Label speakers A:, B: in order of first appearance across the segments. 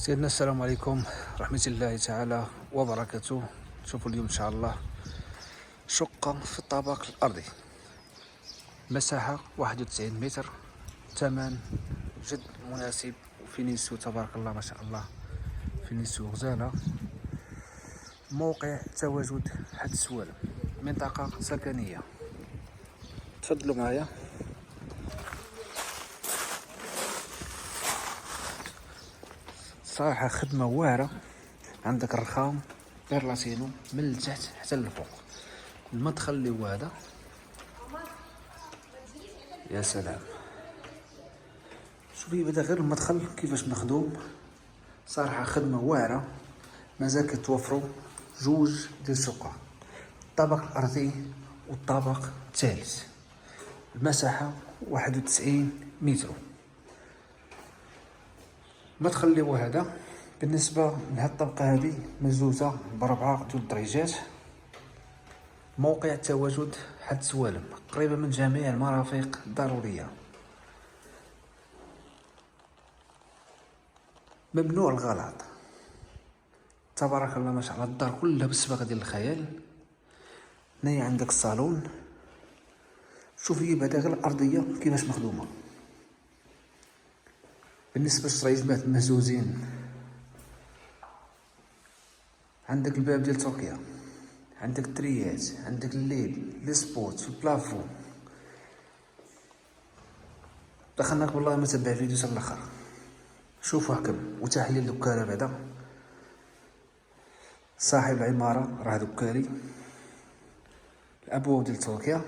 A: سيدنا السلام عليكم ورحمة الله تعالى وبركاته. شوفوا اليوم إن شاء الله شقة في الطابق الأرضي، مساحة 91 متر، ثمن جد مناسب، وفينيسيو تبارك الله ما شاء الله، فينيسيو غزالة. موقع تواجد حد السوالم، منطقة سكنية. تفضلوا معايا. صراحة خدمة واعرة، عندك الرخام بيرلاتينو من التحت حتى للفوق. المدخل اللي هو هذا، يا سلام، شوفي بدا غير المدخل كيفاش مخدوم. صراحة خدمة واعرة، مازال كتوفروا جوج ديال الشقق، الطابق الأرضي والطابق الثالث. المساحة 91 متر. المدخل اللي هو هذا. بالنسبة لهاد الطبقة هذه مزوزة بربعة ديال الدريجات. موقع التواجد حد سوالم، قريبة من جميع المرافق الضرورية. ممنوع الغلط، تبارك الله ما شاء الله. الدار كلها بالصباغة ديال الخيال. هنايا عندك الصالون، شوفي بعدا غير الأرضية كيفاش مخدومة. بالنسبة للشريجمات مهزوزين. عندك الباب ديال تركيا، عندك التريات، عندك الليل، لي سبوت في البلافو. دخلناك والله ما تبع فيديو حتى الاخر. شوفوا هكا وتحليل دكالة بعدا. صاحب العمارة راه دكالي. الابواب ديال تركيا.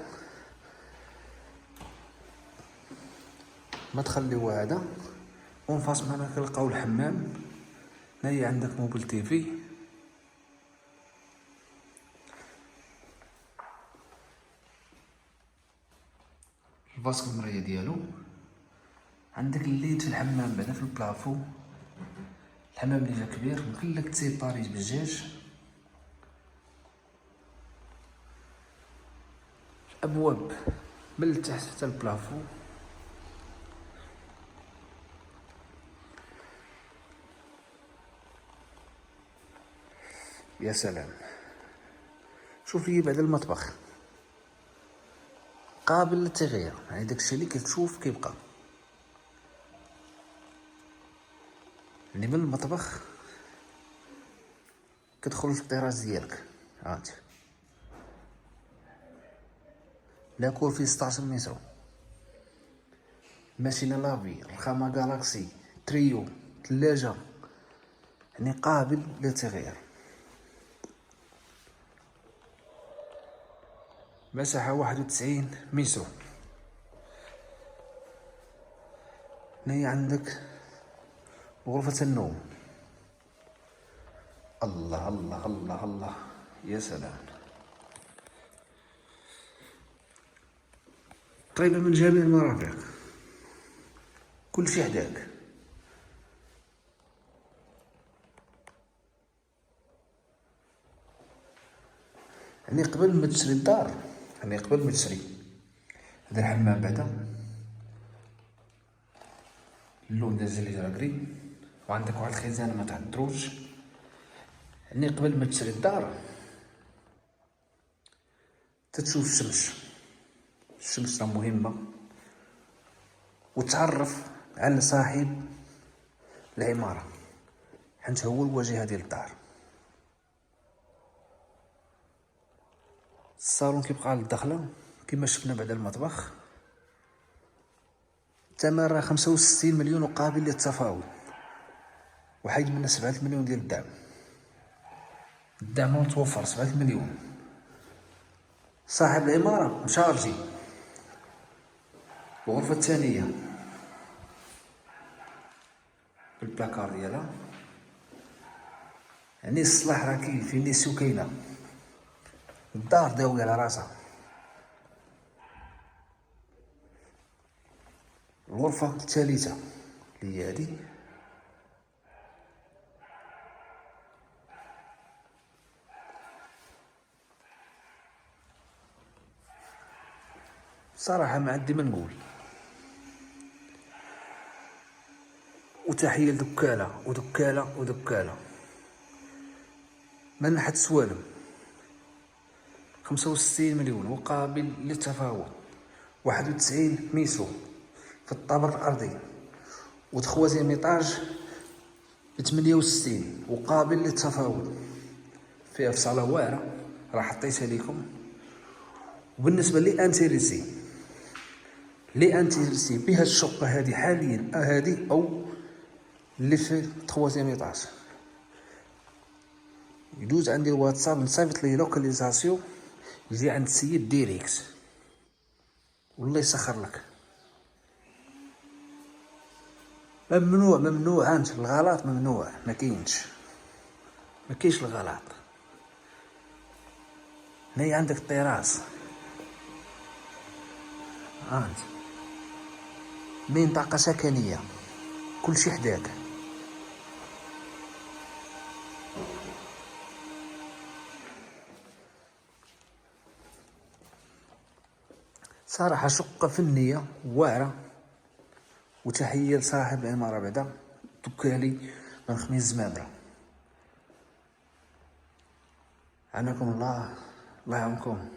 A: مدخل اللي هو هذا، اونفاس معنا كنلقاو الحمام. هنايا عندك موبل تيفي. الباسكت المراية ديالو. عندك الليد في الحمام بعدا في البلافو. الحمام اللي جا كبير مخلك تسيباري بالجاج. الابواب من التحت حتى البلافو. يا سلام، شوف لي بعد المطبخ قابل للتغيير، يعني داكشي اللي كتشوف كيبقى. يعني من المطبخ كتدخل للطراز ديالك، هانت لاكور فيه 16 متر، ماشينة لافي، رخامة جالاكسي، تريو، ثلاجة، يعني قابل للتغيير. مساحة 91 متر. هنايا عندك غرفة النوم. الله الله الله الله، يا سلام، قريبة من جميع المرافق، كل شي حداك. يعني قبل ما تشري الدار، يعني قبل ما تشري هذا الحمام بعدا اللون ديال الزليجرا كريم، وعندك واحد الخزانة ما تعذروش. يعني قبل ما تشري الدار تتشوف الشمس راه مهمة، وتعرف على صاحب العمارة، حيت هو الواجهة ديال الدار. الصالون كيبقى على الدخلة كما شفنا بعد المطبخ. الثمن راه 65 مليون وقابل للتفاوض، وحيد منا 7 مليون ديال الدعم. الدعم متوفر 7 مليون. صاحب العمارة مشارجي. الغرفة الثانية بالبلاكار ديالها، يعني الصلاح راه كاين، فينيسيو كاينة، الدار داوية على راسها. الغرفة الثالثة اللي هي هادي، صراحة ما عندي ما نقول. وتحية لدكالة ودكالة ودكالة. من ناحية سوالم 65 مليون وقابل للتفاوض. 91 ميسو في الطابق الأرضي. وتخوازيام إيطاج ب68 وقابل للتفاوض. فيها فصالة واعرة راه حطيتها ليكم. وبالنسبة لي انتيريسي بها الشقة هذه حاليا، هذه أو اللي في تخوازيام إيطاج، يدوز عندي الواتساب نصيفط ليه لوكاليزاسيون، يجي عند السيد ديريكت والله يسخر لك. ممنوع انت الغلط، ممنوع، ما كاينش الغلط. هنايا عندك الطراز، انت منطقة سكنية كلشي حداك. صراحة شقة فنية واعرة. وتحية لصاحب العمارة بعدا دكالي من خميس زمامرة. عنكم الله يعاونكم.